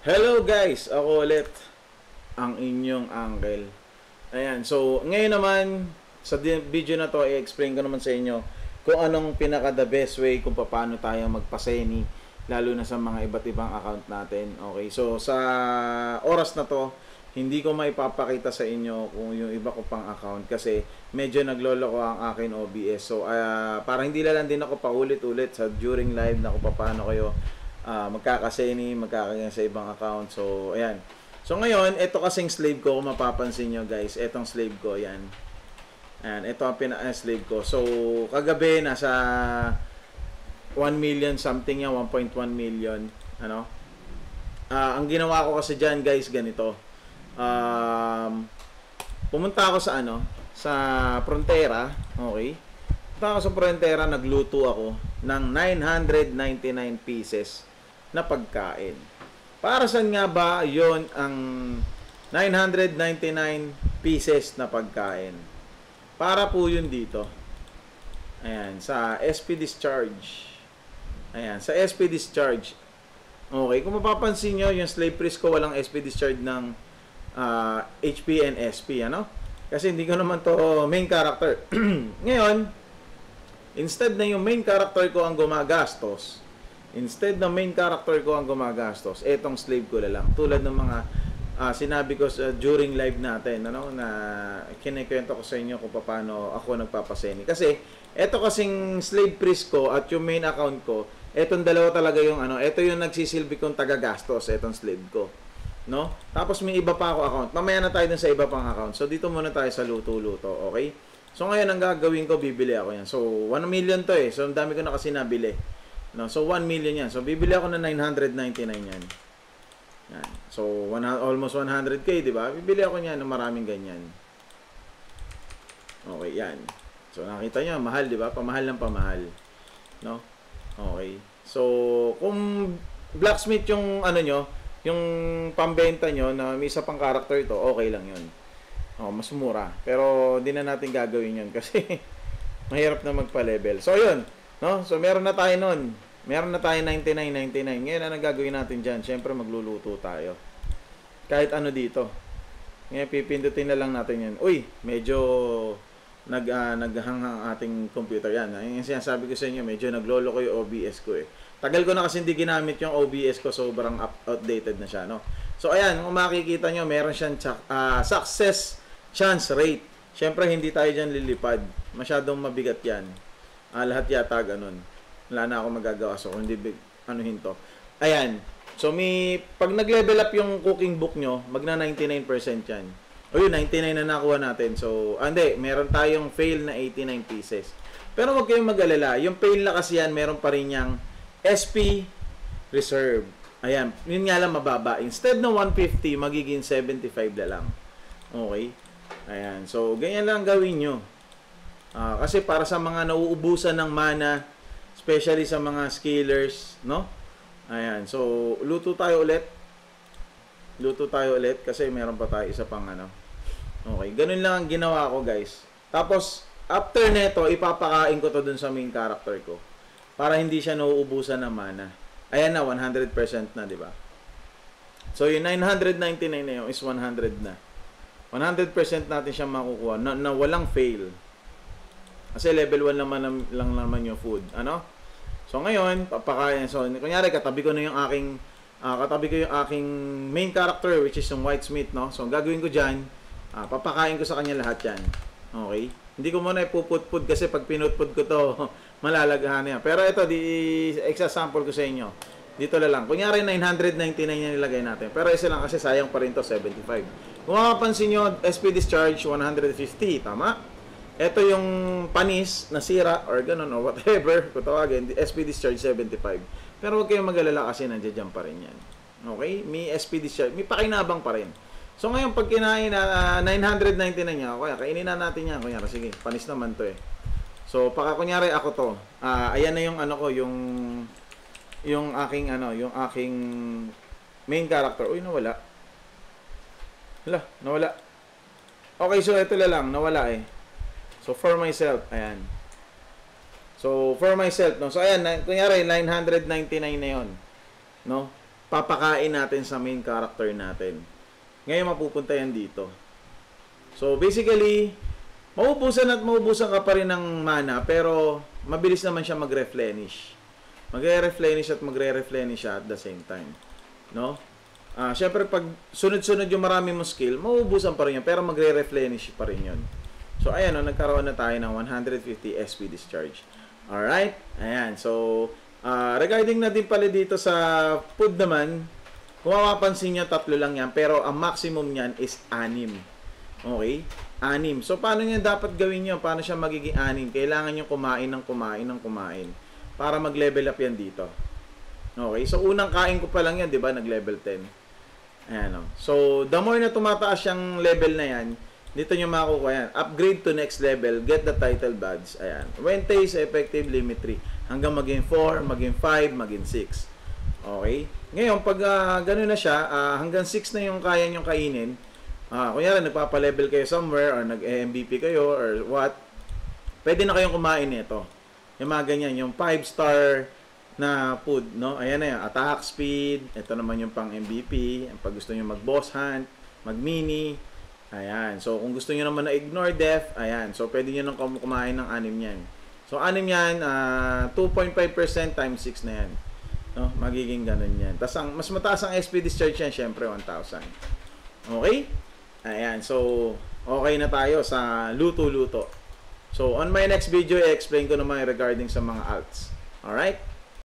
Hello guys! Ako ulit ang inyong uncle. Ayan, so ngayon naman sa video na to i-explain ko naman sa inyo kung anong pinaka the best way kung paano tayo magpaseni lalo na sa mga iba't ibang account natin. Okay, so sa oras na to hindi ko maipapakita sa inyo kung yung iba ko pang account kasi medyo nagloloko ang akin OBS. So para hindi lang din ako paulit-ulit sa during live na kung paano kayo magkakaseni, magkakaganyan sa ibang account. So, ayan. So, ngayon, ito kasing slave ko, kung mapapansin nyo guys, itong slave ko, yan. Ayan, ito ang slave ko. So, kagabi, nasa 1 million something yan, 1.1 million. Ano? Ang ginawa ko kasi dyan, guys, ganito. Pumunta ako sa, sa Frontera, okay? Pumunta ako sa Frontera, nagluto ako ng 999 pieces na pagkain. Para saan nga ba yon ang 999 pieces na pagkain? Para po yun dito. Ayan, sa SP Discharge. Ayan, sa SP Discharge. Okay, kung mapapansin nyo, yung slave priest ko walang SP Discharge ng HP and SP, ano? Kasi hindi ko naman to main character. Ngayon, instead na yung main character ko ang gumagastos, etong slave ko na lang. Tulad ng mga sinabi ko during live natin, na kinikwento ko sa inyo kung paano ako nagpapaseni. Kasi, eto kasing slave priest ko at yung main account ko, etong dalawa talaga yung eto yung nagsisilbi kong tagagastos, etong slave ko. No? Tapos may iba pa ako account. Mamaya na tayo dun sa iba pang account. So, dito muna tayo sa luto-luto, okay? So, ngayon, ang gagawin ko, bibili ako yan. So, 1 million to eh. So, ang dami ko na kasi nabili. No? So, 1 million yan. So, bibili ako ng 999 yan. Yan. So, almost 100k, di ba? Bibili ako niyan ng maraming ganyan. Okay, yan. So, nakita nyo, mahal, di ba? Pamahal ng pamahal. No? Okay. So, kung blacksmith yung, yung pambenta nyo na may isa pang character ito, okay lang yun. Oh, mas mura. Pero di na natin gagawin 'yun kasi mahirap na magpa-level. So 'yun, no? So meron na tayo noon. Meron na tayo 99.99. Ngayon ang gagawin natin diyan, syempre magluluto tayo. Kahit ano dito. Ngayon pipindutin na lang natin 'yan. Uy, medyo naghang ang ating computer yan. Yung sinasabi ko sa inyo, medyo nagloloko yung OBS ko eh. Tagal ko na kasi hindi ginamit yung OBS ko, sobrang outdated na siya, no? So ayan, kung makikita nyo, meron siyang success chance rate. Siyempre, hindi tayo dyan lilipad. Masyadong mabigat yan. Lahat yata ganun. Wala na ako magagawa. So, kung hindi anuhin to. Ayan. So, pag nag-level up yung cooking book nyo, magna 99% yan. O yun, 99 na nakuha natin. So, hindi. Meron tayong fail na 89 pieces. Pero huwag kayong mag-alala. Yung fail na kasi yan, meron pa rin yung SP reserve. Ayan. Yun nga lang mababa. Instead ng 150, magiging 75 na lang. Okay? Ayan. So, ganyan lang gawin nyo. Kasi para sa mga nauubusan ng mana, especially sa mga scalers, no? Ayan. So, luto tayo ulit. Kasi meron pa tayo isa pang Okay. Ganun lang ang ginawa ko, guys. Tapos, after neto, ipapakain ko to dun sa main character ko. Para hindi siya nauubusan ng mana. Ayan na, 100% na, di ba? So, yung 999 na yun is 100 na. 100% natin siya makukuha na walang fail. Kasi level 1 lang naman yung food. So ngayon, papakain. So kunyari katabi ko yung aking main character which is yung whitesmith, no? So ang gagawin ko diyan, papakain ko sa kanya lahat 'yan. Okay? Hindi ko muna ipuput-put kasi pag pinutput ko to, malalaghan yan. Pero ito example ko sa inyo. Dito lang. Kunyari 999 yung nilagay natin. Pero isa lang kasi sayang pa rin to 75. Kung mapapansin nyo, SP discharge 150, tama? Ito yung panis, nasira, or ganun, or whatever, kung tawagin, SP discharge 75. Pero huwag kayong mag-alala kasi nandiyan pa rin yan. Okay? May SP discharge, may pakinabang pa rin. So ngayon, pag kinain na 999 niya, kaya kainin na natin yan. Kunyari, sige, panis naman to eh. So, kunyari ako to, ayan na yung yung aking main character. Uy, nawala. Nawala. Okay, so ito lang, nawala eh. So, for myself, ayan. So, for myself, no? So, ayan, kunyari, 999 na yon, no? papakain natin sa main character natin. Ngayon mapupunta yan dito. So basically, maubusan ka pa rin ng mana, pero mabilis naman siya mag-replenish. Magre-replenish at magre-replenish siya at the same time. No? Syempre pag sunod-sunod yung marami mong skill, maubusan pa rin yan, pero magre-replenish pa rin yun. So ayan, nagkaroon na tayo ng 150 SP discharge. Alright? Ayan. So, regarding na din pala dito sa food naman, kung mapapansin nyo, 3 lang yan. Pero ang maximum niyan is 6. Okay? 6. So, paano nyo dapat gawin nyo? Paano siya magiging 6? Kailangan nyo kumain ng kumain. Para mag-level up yan dito. Okay? So, unang kain ko pa lang yan, di ba? Nag-level 10. Ayan o. So, the more na tumataas yung level na yan, dito nyo makukuha yan. Upgrade to next level. Get the title badge. Ayan. When taste, effective, limit 3. Hanggang maging 4, maging 5, maging 6. Okay? Ngayon, pag gano'n na siya, hanggang 6 na yung kaya nyo kainin. Kunyari, nagpapa-level kayo somewhere or nag-MVP kayo or what, pwede na kayong kumain nito. Yung mga ganyan, yung 5-star na food, no? Ayan na yan. Attack speed. Ito naman yung pang MVP. Pag gusto nyo mag-boss hunt, mag-mini. Ayan. So, kung gusto nyo naman na ignore death, ayan. So, pwede nyo nang kumain ng 6 yan. So, 6 yan, 2.5% times 6 na yan. No? Magiging ganun yan. Tapos, mas mataas ang SP discharge yan, syempre, 1,000. Okay? Ayan. So, okay na tayo sa luto-luto. So, on my next video, i-explain ko naman regarding sa mga alts. Alright?